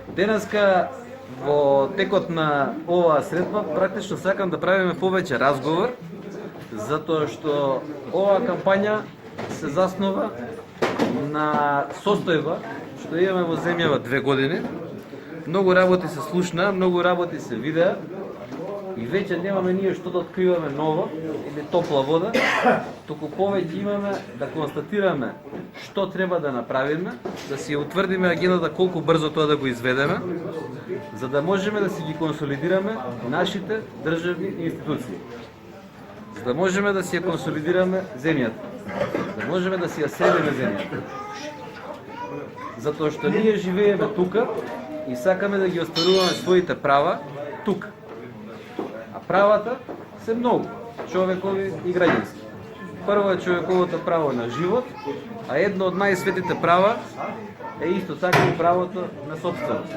Денеска во текот на оваа средба практично сакам да правиме повеќе разговор, затоа што оваа кампања се заснова на состојба што имаме во земјава 2 години. Многу работи се слушна, многу работи се видеа и веќе немаме ние што да откриваме ново или топла вода, туку повеќе имаме да констатираме што треба да направиме, да си утврдиме агендата колку брзо тоа да го изведеме, за да можеме да си ги консолидираме нашите државни институции. За да можеме да си ја консолидираме земјата, да можеме да си ја средиме земјата. Затоа што ние живееме тука и сакаме да ги остваруваме своите права тука. А правата се многу, човекови и граѓански. Прво е човековото право на живот, а едно од најсветите права е исто така и правото на собственост.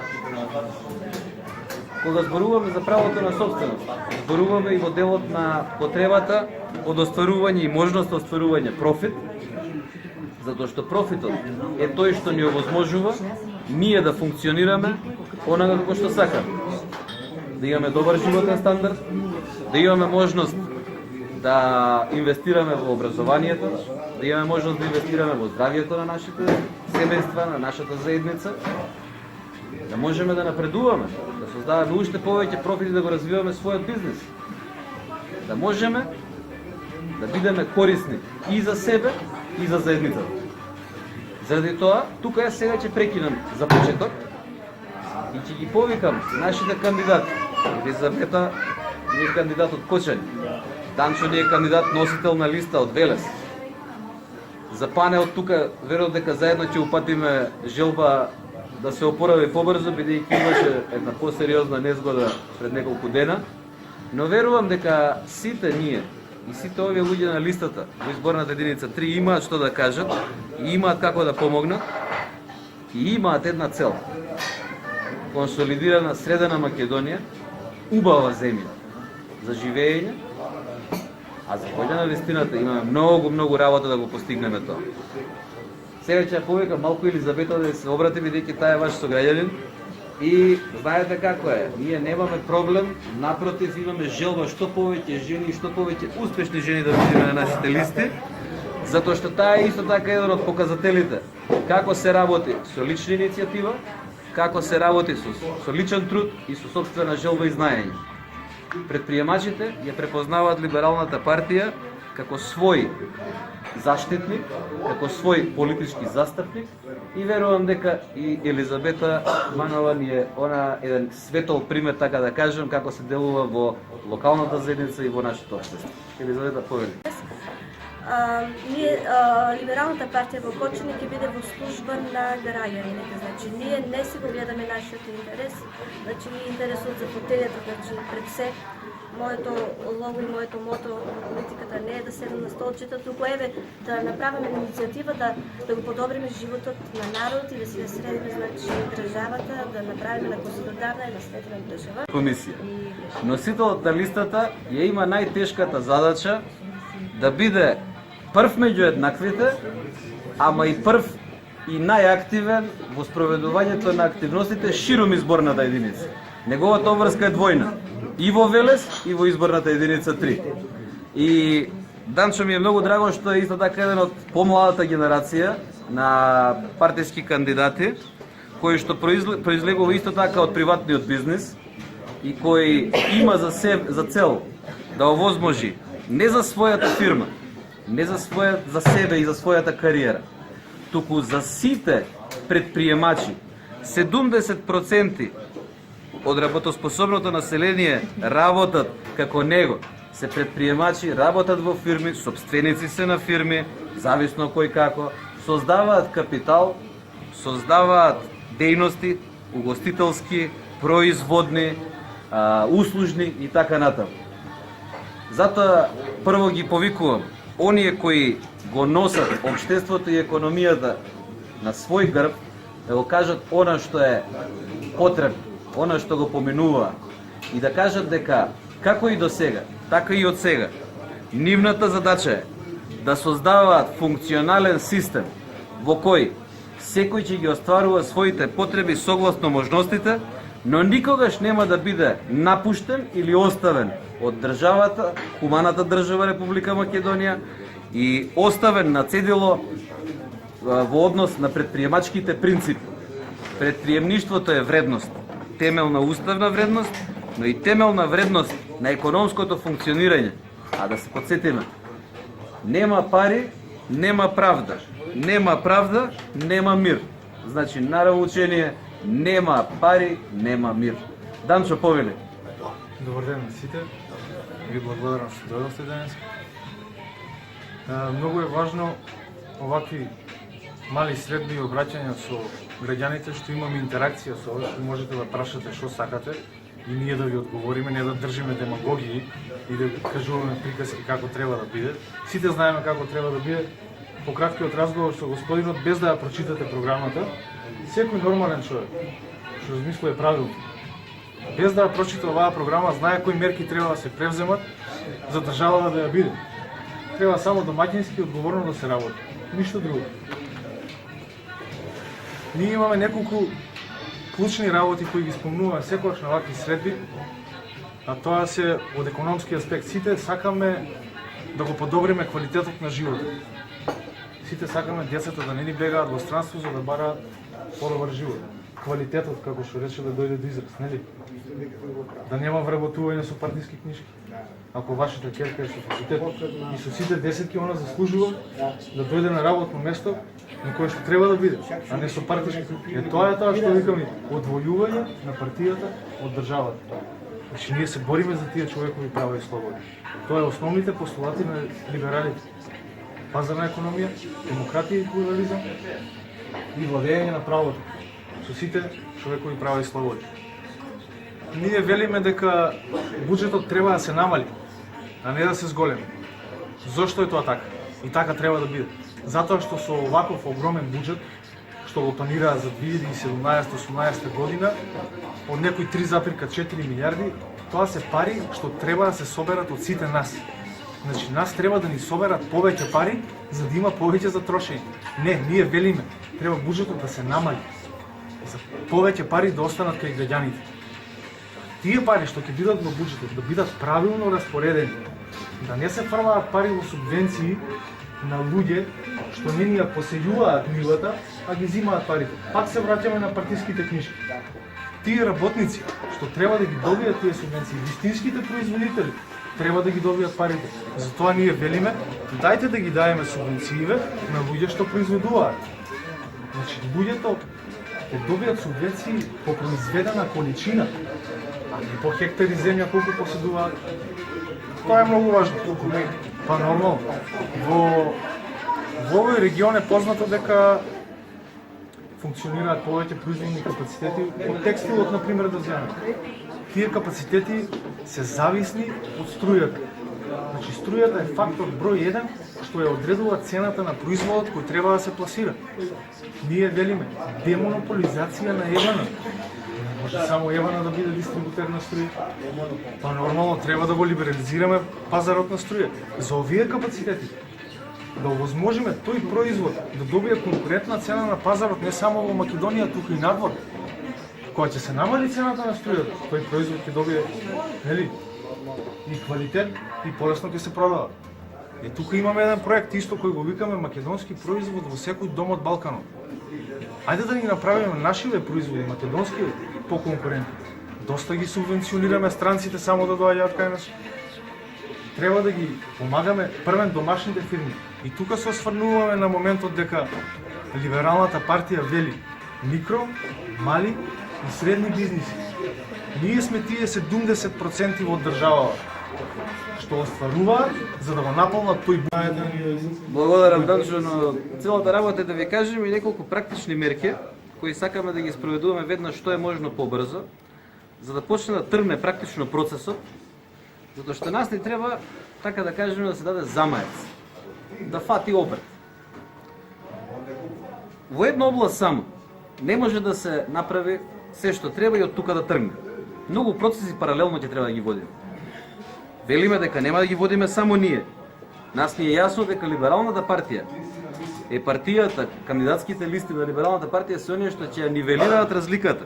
Кога зборуваме за правото на собственост, зборуваме и во делот на потребата од остварување и можност од остварување профит, затоа што профитот е тој што ни овозможува ние да функционираме онака како што сакаме. Да имаме добар животен стандард, да имаме можност да инвестираме во образованието, да имаме можност да инвестираме во здравието на нашите семејства, на нашата заедница, да можеме да напредуваме, да создаваме уште повеќе профити, да го развиваме својот бизнес, да можеме да бидеме корисни и за себе, и за заедницата. Заради тоа, тука јас сега ќе прекинам за почеток и ќе ги повикам нашите кандидати. Елизабета не е кандидат од Кочани, Данчо не е кандидат носител на листа од Велес. За панеот тука верувам дека заедно ќе упатиме желба да се опорави побрзо, бидејќи имаше една посериозна незгода пред неколку дена, но верувам дека сите ние и сите овие луѓе на листата во изборната единица 3 имаат што да кажат и имаат како да помогнат и имаат една цел. Консолидирана средена Македонија, убава земја за живење, а за волја на вистината имаме многу работа да го постигнеме тоа. Сега ќе повикам малку Елизабета да се обрати, бидејќи таа е ваш сограѓанин. И знаете како е, ние немаме проблем, напротив имаме желба што повеќе жени и што повеќе успешни жени да видиме на нашите листи, затоа што таа е исто така еден од показателите како се работи со лична иницијатива, како се работи со личен труд и со сопствена желба и знаење. Предприемачите ја препознаваат либералната партија како свој заштитник, како свој политички застапник и верувам дека и Елизабета Манова ни е еден светол пример, така да кажем, како се делува во локалната заедница и во нашето општество. Елизабета, повели. Либералната партија во Кочани ќе биде во служба на граѓаните. Значи, ние не си го гледаме нашиот интерес, значи ние интересот за фотелјата, значи пред се моето лого и моето мото во политиката не е да седам на столчета, туку еве да направиме иницијатива да го подобриме животот на народ и да си средиме значи државата, да направиме на солидарна и наследена држава. Комисија. Носителот на листата ја има најтешката задача да биде прв меѓу еднаквите, ама и прв и најактивен во спроведувањето на активностите широм изборната единица. Неговата обврска е двојна. И во Велес, и во изборната единица 3. И Данчо ми е многу драго што е исто така еден од помладата генерација на партиски кандидати, кој што произлегува исто така од приватниот бизнис и кој има за цел да овозможи не за својата фирма, не за себе и за својата кариера, туку за сите предприемачи. 70% од работоспособното население работат како него. Се предприемачи, работат во фирми, собственици се на фирми, зависно кој како, создаваат капитал, создаваат дејности, угостителски, производни, услужни и така натаму. Затоа прво ги повикувам оние кои го носат општеството и економијата на свој грб, да го кажат она што е потребно, она што го поминува и да кажат дека како и до сега, така и од сега, нивната задача е да создаваат функционален систем во кој секој ќе ги остварува своите потреби согласно можностите, но никогаш нема да биде напуштен или оставен од државата, хуманата држава Република Македонија и оставен на цедило во однос на предприемачките принципи. Предприемништвото е вредност, темелна уставна вредност, но и темелна вредност на економското функционирање. А да се подсетиме, нема пари, нема правда. Нема правда, нема мир. Значи, наравно учение, нема пари, нема мир. Данчо, повели. Добар ден на сите. Ви благодарам што дојдовте денес. Многу е важно овакви мали и средни обраќања со граѓаните, што имаме интеракција со овие, што можете да прашате што сакате и ние да ви одговориме, не да држиме демагогии и да кажуваме приказки како треба да биде. Сите знаеме како треба да биде. По краткиот разговор со господинот, без да ја прочитате програмата, секој нормален човек што размислува правилно, без да ја прочита оваа програма, знае кои мерки треба да се превземат за државата да ја биде. Треба само домаќински одговорно да се работи, ништо друго. Ние имаме неколку клучни работи кои ги спомнуваме секогаш на вакви средби, а тоа се од економски аспект. Сите сакаме да го подобриме квалитетот на живот. Сите сакаме децата да не ни бегаат во странство за да бараат подобар живот. Квалитетот, како што рече, да дојде до израз, нели? Да нема вработување со партиски книжки. Ако вашата ќерка е со факултет и со сите 10 ки она заслужува да дојде на работно место на кое што треба да биде, а не со партишки. Тоа е тоа што викаме одвојување на партијата од државата. Значи ние се бориме за тие човекови права и слободи. Тоа е основните постулати на либералите. Пазарна економија, демократија и плурализам и владење на правото со сите човекови права и слободи. Ние велиме дека буџетот треба да се намали, а не да се зголеми. Зошто е тоа така? И така треба да биде. Затоа што со оваков огромен буџет, што го планираа за 2017-18 година, од некои 3,4 милиарди, тоа се пари што треба да се соберат од сите нас. Значи, нас треба да ни соберат повеќе пари, за да има повеќе за трошење. Не, ние велиме, треба буџетот да се намали, за повеќе пари да останат кај граѓаните. Тие пари што ќе бидат во буџетот да бидат правилно распоредени, да не се фрлаат пари во субвенции на луѓе што не ни ја поселјуваат нивата, а ги зимаат парите. Пак се враќаме на партиските книжки. Тие работници што треба да ги добијат тие субвенции, вистинските производители треба да ги добијат парите. Затоа ние велиме, дајте да ги даеме субвенцииве на луѓе што произведуваат. Значи, луѓето ќе добијат субвенции по произведена количина, а не по хектари земја колку поседуваат. Тоа е многу важно. Па нормално, во овој регион е познато дека функционираат повеќе производни капацитети од текстилот, например, да земеме. Тие капацитети се зависни од струјата. Значи, струјата е фактор број 1 што ја одредува цената на производот кој треба да се пласира. Ние велиме демонополизација на Евана. Не може само Евана да биде дистрибутер на струја. Па нормално треба да го либерализираме пазарот на струја. За овие капацитети да овозможиме тој производ да добие конкурентна цена на пазарот не само во Македонија, туку и надвор. Кога ќе се намали цената на струјата, тој производ ќе добие, нели, и квалитет и полесно ќе се продава. И тука имаме еден проект исто кој го викаме македонски производ во секој дом од Балканот. Ајде да ги направиме нашиве производи македонски поконкурентни. Доста ги субвенционираме странците само да доаѓаат кај нас. Треба да ги помагаме првен домашните фирми. И тука се осврнуваме на моментот дека либералната партија вели микро, мали и средни бизниси. Ние сме тие 70% во државата што остваруваат за да го наполнат тој буџет. Благодарам, Данчо, но целата работа е да ви кажем и неколку практични мерки кои сакаме да ги спроведуваме веднаш што е можно побрзо, за да почне да тргне практично процесот, затоа што нас ни треба, така да кажеме, да се даде замаец, да фати обрт. Во една област само не може да се направи се што треба и од тука да тргне. Многу процеси паралелно ќе треба да ги водиме. Велиме дека нема да ги водиме само ние. Нас ни е јасно дека либералната партија е партијата, кандидатските листи на либералната партија се оние што ќе ја нивелираат разликата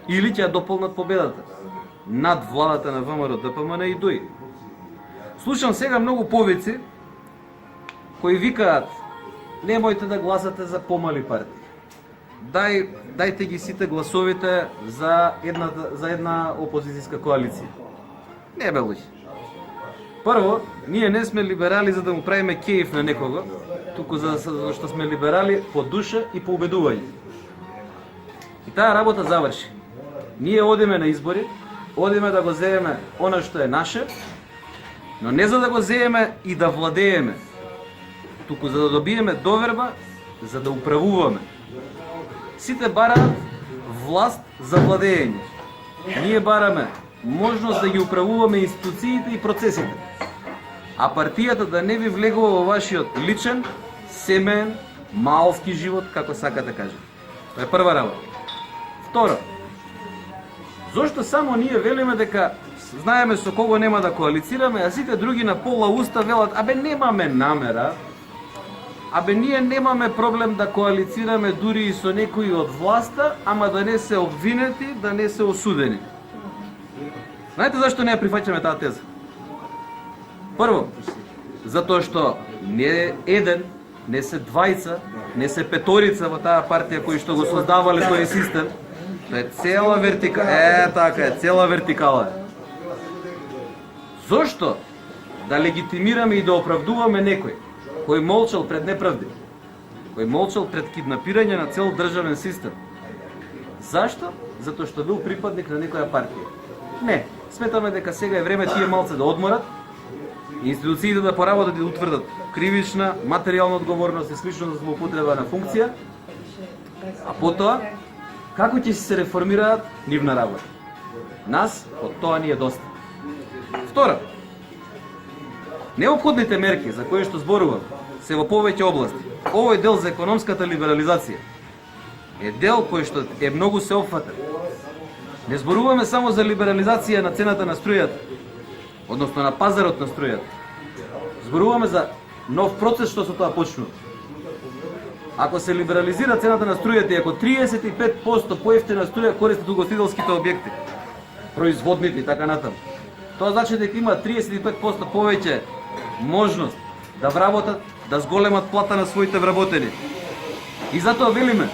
или ќе ја дополнат победата над владата на ВМРО, ДПМН и ДОИ. Слушам сега многу повици кои викаат: немојте да гласате за помали партии. Дајте ги сите гласовите за една опозицијска коалиција. Не бе луѓе. Прво, ние не сме либерали за да му правиме кејф на некого, туку за што сме либерали по душа и по убедување. И таа работа заврши. Ние одиме на избори, одиме да го земеме она што е наше, но не за да го земеме и да владееме, туку за да добиеме доверба, за да управуваме. Сите бараат власт за владење. Ние бараме можност да ги управуваме институциите и процесите, а партијата да не ви влегува во вашиот личен, семеен, малски живот, како сакате кажете. Тоа е прва работа. Второ, зошто само ние велиме дека знаеме со кого нема да коалицираме, а сите други на пола уста велат: абе немаме намера, абе ние немаме проблем да коалицираме дури и со некои од власта, ама да не се обвинети, да не се осудени. Знаете зашто не ја прифаќаме таа теза? Прво, затоа што не е еден, не се двајца, не се петорица во таа партија кои што го создавале тој систем. Тоа е цела вертикала. Така е, цела вертикала. Зошто да легитимираме и да оправдуваме некој кој молчал пред неправди, кој молчал пред киднапирање на цел државен систем? Зашто? Затоа што бил припадник на некоја партија. Не, сметаме дека сега е време тие малце да одморат, институциите да поработат и да утврдат кривична, материјална одговорност и слично за злоупотреба на функција, а потоа како ќе се реформираат нивна работа. Нас од тоа ни е доста. Втора, неопходните мерки за кои што зборувам се во повеќе области. Овој дел за економската либерализација е дел кој што е многу сеопфатен. Не зборуваме само за либерализација на цената на струјата, односно на пазарот на струјата. Зборуваме за нов процес што со тоа почнува. Ако се либерализира цената на струјата и ако 35% поевтина струја користат угостителските објекти, производните и така натаму, тоа значи дека има 35% повеќе можност да вработат, да зголемат плата на своите вработени. И затоа велиме,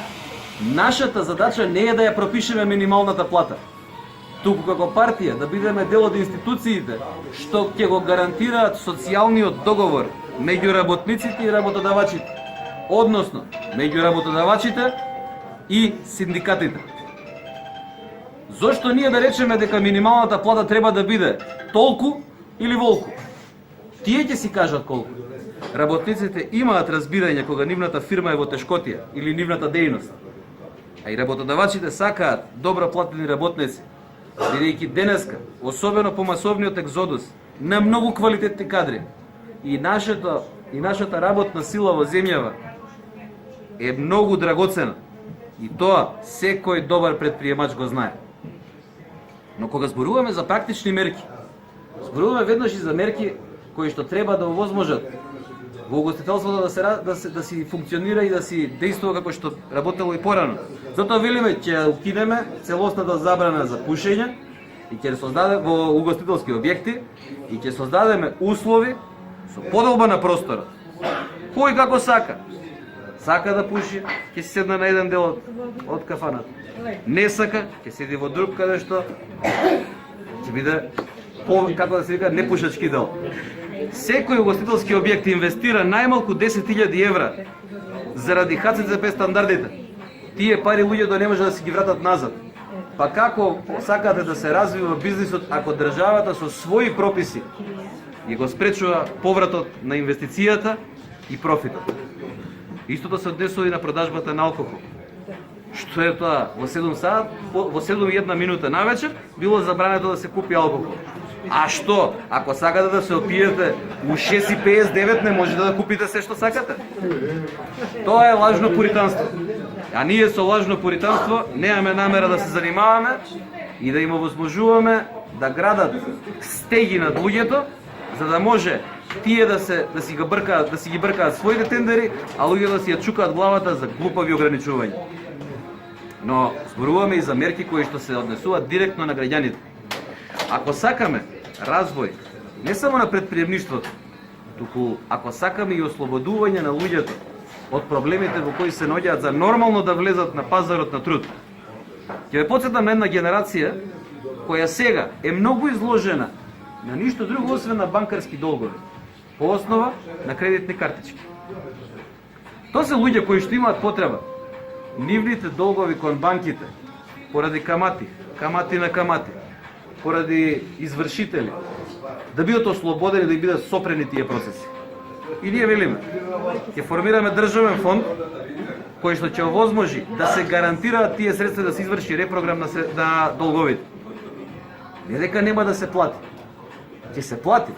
нашата задача не е да ја пропишеме минималната плата, туку како партија да бидеме дел од институциите што ќе го гарантираат социјалниот договор меѓу работниците и работодавачите, односно меѓу работодавачите и синдикатите. Зошто ние да речеме дека минималната плата треба да биде толку или волку? Тие ќе си кажат колку. Работниците имаат разбирање кога нивната фирма е во тешкотија или нивната дејност. А и работодавачите сакаат добро платени работници, бидејќи денеска, особено по масовниот екзодус на многу квалитетни кадри, и нашата работна сила во земјава е многу драгоцена. И тоа секој добар предприемач го знае. Но кога зборуваме за практични мерки, зборуваме веднаш и за мерки кои што треба да овозможат во угостителството да си функционира и да си действува како што работело и порано. Затоа велиме ќе укинеме целосната забрана за пушење и ќе создадеме во угостителски објекти и ќе создадеме услови со подолба на просторот. Кој како сака. Сака да пуши, ќе се седне на еден дел од кафаната. Не сака, ќе седи во друг каде што ќе биде како да се вика непушачки дел. Секој угостителски објект инвестира најмалку 10.000 евра заради ХЦЦП стандардите. Тие пари луѓето не може да си ги вратат назад. Па како сакате да се развива бизнисот ако државата со своји прописи и го спречува повратот на инвестицијата и профитот? Истото се однесува и на продажбата на алкохол. Што е тоа? Во 7 сат, во 7:01 минута навечер било забрането да се купи алкохол. А што? Ако сакате да се опиете у 6:59 не можете да купите се што сакате. Тоа е лажно пуританство. А ние со лажно пуританство немаме намера да се занимаваме и да им овозможуваме да градат стеги над луѓето, за да може тие да си ги бркаат своите тендери, а луѓето да си ја чукаат главата за глупави ограничувања. Но зборуваме и за мерки кои што се однесуваат директно на граѓаните. Ако сакаме развој не само на претприемништвото, туку ако сакаме и ослободување на луѓето од проблемите во кои се наоѓаат за нормално да влезат на пазарот на труд. Ќе ве потсетам на една генерација која сега е многу изложена на ништо друго освен на банкарски долгови, по основа на кредитни картички. Тоа се луѓе кои што имаат потреба нивните долгови кон банките поради камати на камати, поради извршители, да бидат ослободени, да бидат сопрени тие процеси. И ние велиме, ќе формираме државен фонд кој што ќе овозможи да се гарантираат тие средства, да се изврши репрограм на долговите. Не дека нема да се плати. Ќе се плати,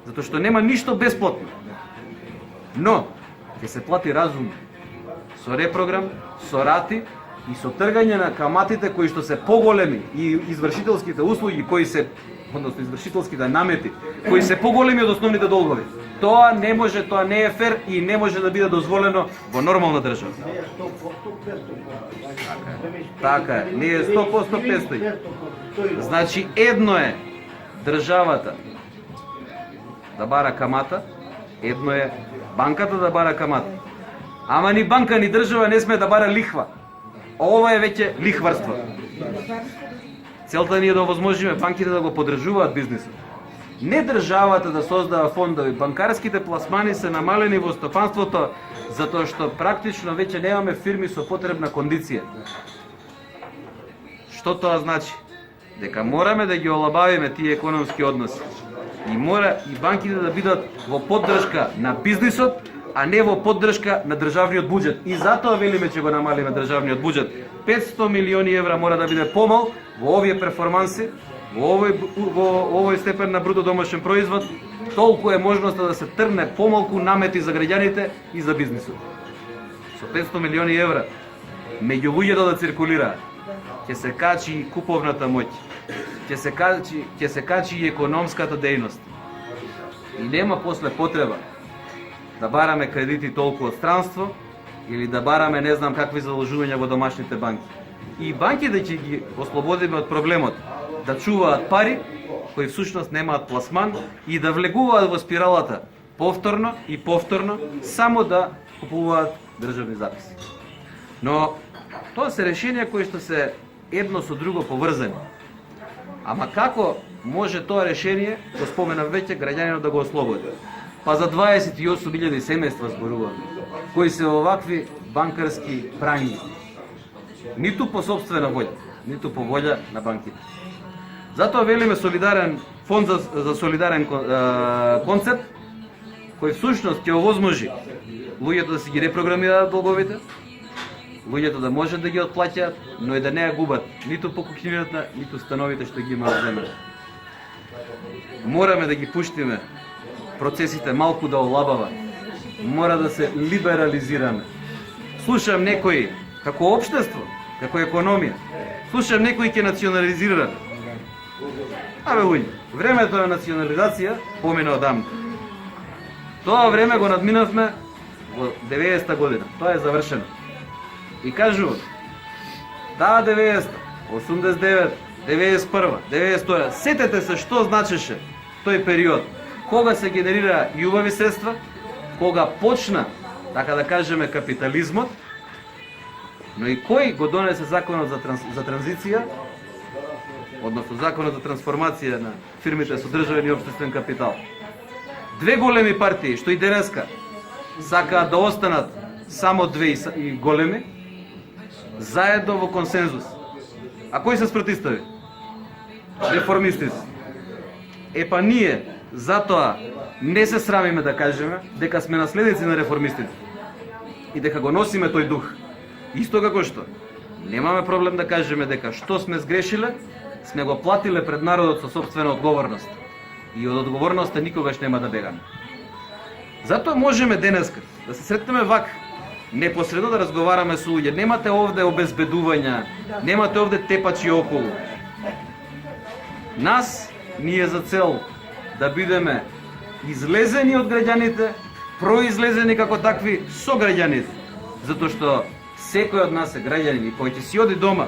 затоа што нема ништо бесплатно. Но ќе се плати разумно, со репрограм, со рати и со тргање на каматите кои што се поголеми и извршителските услуги кои се, односно извршителските намети кои се поголеми од основните долгови. Тоа не може, тоа не е фер и не може да биде дозволено во нормална држава. Така е, не е 100% 500. Значи едно е државата да бара камата, едно е банката да бара камата. Ама ни банка ни држава не сме да бара лихва. Ова е веќе лихварство. Целта ни е да овозможиме банките да го поддржуваат бизнисот. Не државата да создава фондови. Банкарските пласмани се намалени во стопанството затоа што практично веќе немаме фирми со потребна кондиција. Што тоа значи? Дека мораме да ги олабавиме тие економски односи. И мора и банките да бидат во поддршка на бизнисот, а не во поддршка на државниот буџет. И затоа велиме че го намалиме државниот буџет. 500 милиони евра мора да биде помал во овие перформанси, во овој степен на бруто домашен производ, толку е можноста да се трне помалку намети за граѓаните и за бизнисот. Со 500 милиони евра меѓу луѓето да циркулираат, ќе се качи и куповната моќ, ќе се качи и економската дејност. И нема после потреба да бараме кредити толку од странство или да бараме не знам какви задолжувања во домашните банки. И банките ќе ги ослободиме од проблемот да чуваат пари кои всушност немаат пласман и да влегуваат во спиралата повторно и повторно само да купуваат државни записи. Но тоа се решенија кои што се едно со друго поврзани. Ама како може тоа решение, го споменав веќе, граѓанинот да го ослободи? Па за 28.000 семејства зборуваме, кои се овакви банкарски прањи. Ниту по собствена волја, ниту по волја на банките. Затоа велиме солидарен фонд за солидарен концепт, кој всушност ќе овозможи луѓето да си ги репрограмираат долговите, луѓето да можат да ги отплаќаат, но и да не ја губат ниту покупнината, ниту становите што ги имаат земјата. Мораме да ги пуштиме процесите малку да олабава. Мора да се либерализираме. Слушам некои како општество, како економија. Слушам некои ќе национализираат. Абе луѓе, времето на национализација помина одамна. Тоа време го надминавме во 90-та година. Тоа е завршено. И кажувам, таа 90, 89, 91, 92, сетете се што значеше тој период, кога се генерира и убави средства, кога почна, така да кажеме, капитализмот, но и кој го донесе законот за транзиција, односно законот за трансформација на фирмите со државен и општествен капитал. Две големи партии, што и денеска сакаат да останат само две и големи, заедно во консензус. А кој се спротивстави? Реформистите. Епа ние затоа не се срамиме да кажеме дека сме наследници на реформистите и дека го носиме тој дух. Исто како што немаме проблем да кажеме дека што сме сгрешиле, сме го платиле пред народот со сопствена одговорност. И од одговорноста никогаш нема да бегаме. Затоа можеме денеска да се сретнеме вак, непосредно да разговараме со луѓе. Немате овде обезбедувања, немате овде тепачи околу. Нас ни е за цел да бидеме излезени од граѓаните, произлезени како такви со граѓаните. Затоа што секој од нас е граѓанин и кој ќе си оди дома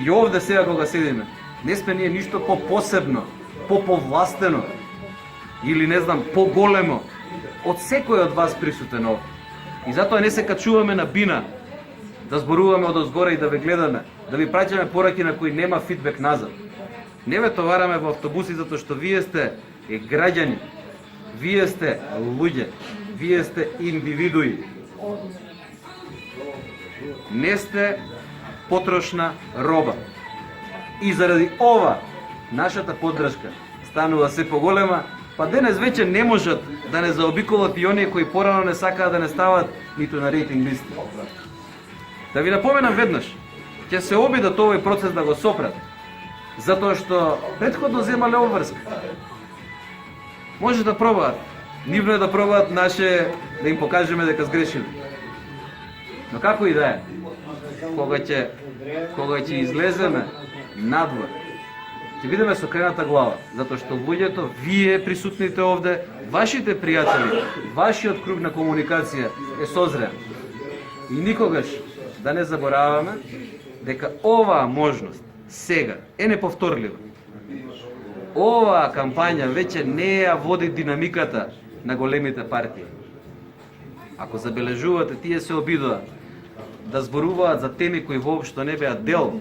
и овде сега кога седиме, не сме ние ништо по-посебно, по-повластено или не знам, по-големо од секој од вас присутен овде. И затоа не се качуваме на бина да зборуваме од озгоре и да ве гледаме, да ви праќаме пораки на кои нема фидбек назад. Не ве товараме во автобуси затоа што вие сте граѓани, вие сте луѓе, вие сте индивидуи. Не сте потрошна роба. И заради ова, нашата поддршка станува се поголема, па денес веќе не можат да не заобиколат и оние кои порано не сакаат да не стават ниту на рейтинг листи. Да ви напоменам веднаш, ќе се обидат овој процес да го сопрат, затоа што претходно земале обврска. Може да пробаат, нивно е да пробаат, наше да им покажеме дека сгрешили. Но како и да е, кога ќе излеземе надвор, ќе бидеме со крената глава, затоа што луѓето, вие присутните овде, вашите пријатели, вашиот круг на комуникација е созрен. И никогаш да не забораваме дека оваа можност сега е неповторлива. Оваа кампања веќе не ја води динамиката на големите партии. Ако забележувате, тие се обидоа да зборуваат за теми кои воопшто не беа дел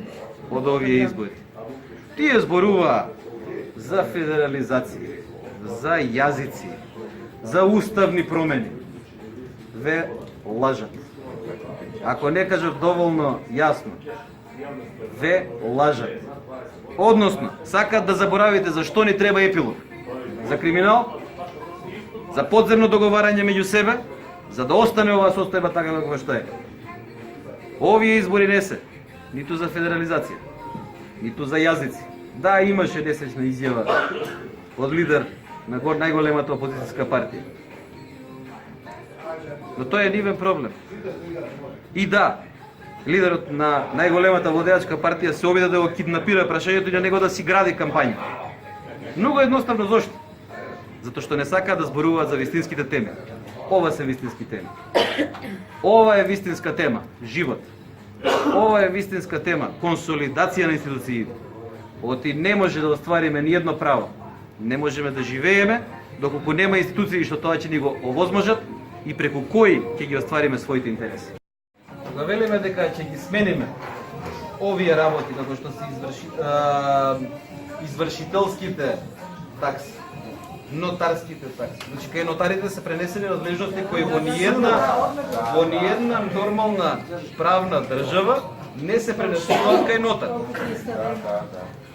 од овие избори. Тие зборуваа за федерализација, за јазици, за уставни промени. Ве лажат. Ако не кажав доволно јасно, ве лажат. Односно, сакат да заборавите за што ни треба епилог. За криминал, за подземно договарање меѓу себе, за да остане оваа состојба така како што е. Овие избори не се ниту за федерализација, ниту за јазици. Да, имаше несечна изјава од лидер на најголемата опозицијска партија. Но тоа е нивен проблем. И да, лидерот на најголемата водеачка партија се обида да го киднапира прашањето и на него да си гради кампања. Многу едноставно зошто? Затоа што не сакаат да зборуваат за вистинските теми. Ова се вистински теми. Ова е вистинска тема, живот. Ова е вистинска тема, консолидација на институциите. Оти не може да оствариме ни едно право. Не можеме да живееме доколку нема институции што тоа ќе ни го овозможат и преку кои ќе ги оствариме своите интереси. Кога велиме дека ќе ги смениме овие работи како што се извршителските такси, нотарските такси. Значи кај нотарите се пренесени надлежности кои во ниедна нормална правна држава не се пренесуваат кај нотар.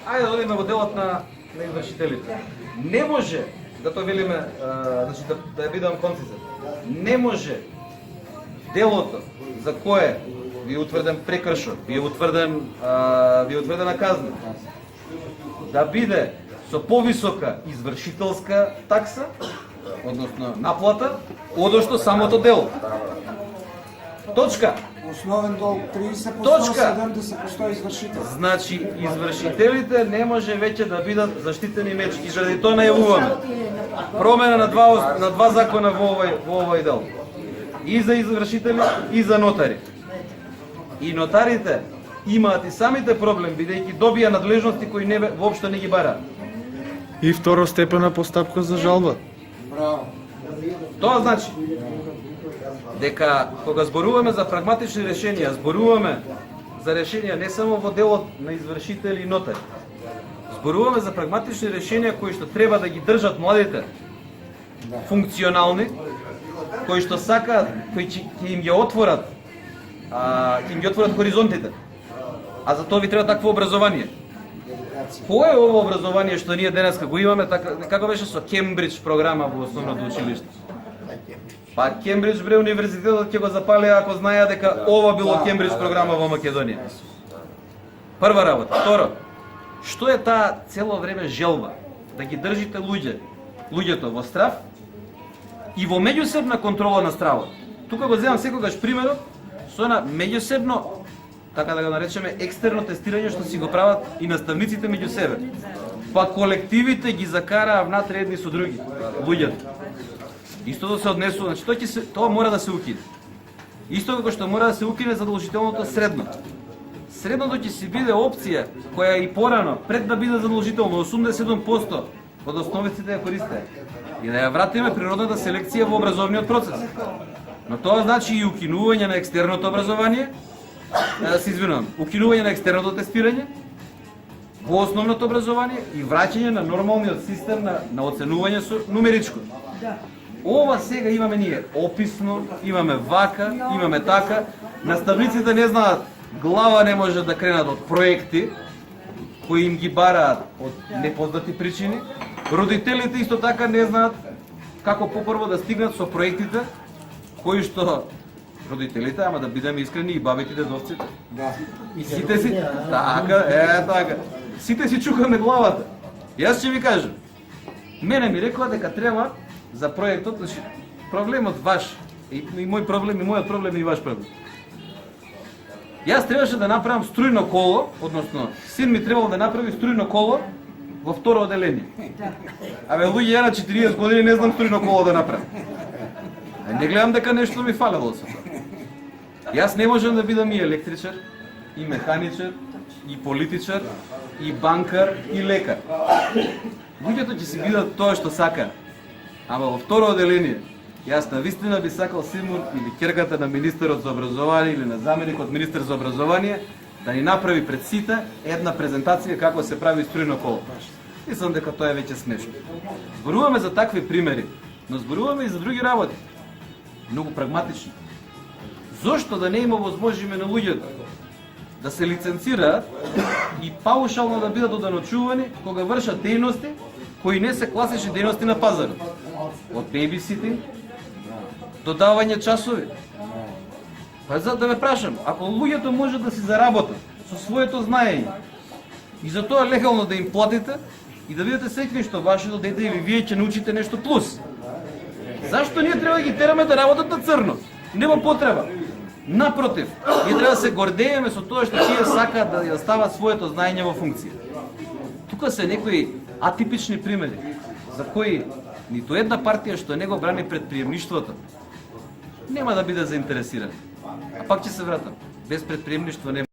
Ајде да одиме во делот на извршителите. Не може да тоа велиме, значи да ја бидам концизен. Не може делото за кое ви е утврден прекршок, ви е утврдена казна, да биде со повисока извршителска такса, односно наплата, одошто самото дело. Точка. Основен долг 30%, Точка. 70% извршител. Значи, извршителите не може веќе да бидат заштитени мечки, заради тоа најавуваме промена на два закона во овој дел. И за извршители, и за нотари. И нотарите имаат и самите проблем, бидејќи добија надлежности кои воопшто не ги бараат. И второстепена постапка за жалба. Браво. Тоа значи дека кога зборуваме за прагматични решенија, зборуваме за решенија не само во делот на извршители и нотари. Зборуваме за прагматични решенија кои што треба да ги држат младите функционални, кои што сакаат, кои ќе им ги отворат, хоризонтите. А за тоа ви треба такво образование. Кое е ова образование што ние денеска го имаме, како беше со Кембридж програма во основното училиште? Па Кембридж бре универзитетот ќе го запалеа ако знаеа дека ова било Кембридж програма во Македонија. Прва работа. Второ, што е таа цело време желба да ги држите луѓето во страв и во меѓусебна контрола на стравот. Тука го земам секогаш примерот со една меѓусебно, така да го наречеме, екстерно тестирање што си го прават и наставниците меѓу себе. па колективите ги закараа внатре едни со други, луѓето. Истото се однесува, значи тоа мора да се укине. Исто како што мора да се укине задолжителното средно. Средното ќе си биде опција која и порано, пред да биде задолжително, 87% од основниците ја користеа. И да ја вратиме природната селекција во образовниот процес. Но тоа значи и укинување на екстерното образование, се извинувам, укинување на екстерното тестирање во основното образование и враќање на нормалниот систем на оценување со нумеричко. Ова сега имаме ние описно, имаме вака, имаме така, наставниците не знаат, глава не може да кренат од проекти кои им ги бараат од непознати причини, родителите исто така не знаат како попрво да стигнат со проектите кои што родителите, ама да бидеме искрени, и бабите и дедовците. Да. И сите си, така, сите си чукаме главата. Јас ќе ви кажам, мене ми рекоа дека треба за проектот, значи, проблемот ваш, и мој проблем, и мојот проблем, и ваш проблем. Јас требаше да направам струјно коло, односно, син ми требало да направи струјно коло во второ оделение. Абе, луѓе, ја на 40 години не знам струјно коло да направам. Не гледам дека нешто ми фалело со тоа. Јас не можам да бидам и електричар, и механичар, и политичар, и банкар, и лекар. Луѓето ќе си бидат тоа што сака. Ама во второ оделение, јас навистина би сакал синот или ќерката на министерот за образование или на заменикот министер за образование да ни направи пред сите една презентација како се прави струјно коло. Мислам дека тоа е веќе смешно. Зборуваме за такви примери, но зборуваме и за други работи. Многу прагматични. Зошто да не има возможиме на луѓето да се лиценцираат и паушално да бидат оданочувани кога вршат дејности кои не се класични дејности на пазарот? Од бейбиситинг до давање часови. Па за да ве прашам, ако луѓето можат да си заработат со своето знаење и за тоа легално да им платите и да бидете секни што вашето дете или вие ќе научите нешто плюс, зашто ние треба да ги тераме да работат на црно? Нема потреба. Напротив, ние треба да се гордееме со тоа што тие сакаат да ја стават своето знаење во функција. Тука се некои атипични примери за кои ниту една партија што не го брани предприемништвото нема да биде заинтересирана. А пак ќе се вратам. Без предприемништво нема.